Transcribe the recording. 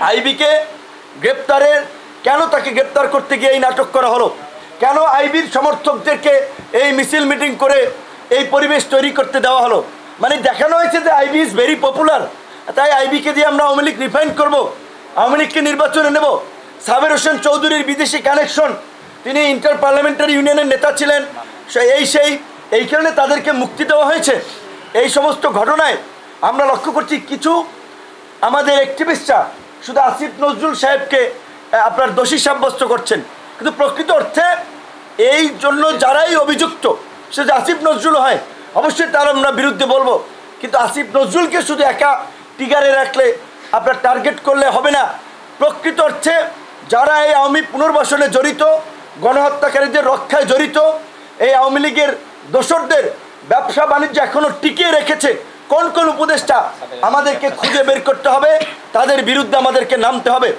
আইবিকে গ্রেপ্তারের কেন তাকে গ্রেপ্তার করতে গিয়ে এই নাটক করা হলো, কেন আইবির সমর্থকদেরকে এই মিছিল মিটিং করে এই পরিবেশ তৈরি করতে দেওয়া হলো। মানে দেখানো হয়েছে যে আইবি ইজ ভেরি পপুলার, তাই আইবিকে দিয়ে আমরা আওয়ামী লীগ রিফাইন করবো, আওয়ামী লীগকে নির্বাচনে নেব। সাবের হোসেন চৌধুরীর বিদেশি কানেকশন, তিনি ইন্টার পার্লামেন্টারি ইউনিয়নের নেতা ছিলেন, এই কারণে তাদেরকে মুক্তি দেওয়া হয়েছে। এই সমস্ত ঘটনায় আমরা লক্ষ্য করছি কিছু আমাদের অ্যাক্টিভিস্টরা শুধু আসিফ নজরুল সাহেবকে আপনার দোষী সাব্যস্ত করছেন, কিন্তু প্রকৃত অর্থে এই জন্য যারাই অভিযুক্ত, সে যে আসিফ নজরুল হয় অবশ্যই তার আমরা বিরুদ্ধে বলবো, কিন্তু আসিফ নজরুলকে শুধু একা টিগারে রাখলে আপনার টার্গেট করলে হবে না। প্রকৃত অর্থে যারা এই আওয়ামী পুনর্বাসনে জড়িত, গণহত্যাকারীদের রক্ষায় জড়িত, এই আওয়ামী লীগের দোসরদের ব্যবসা বাণিজ্য এখনও টিকিয়ে রেখেছে, কোন কোন উপদেষ্টা আমাদেরকে খুঁজে বের করতে হবে, তাদের বিরুদ্ধে আমাদেরকে নামতে হবে।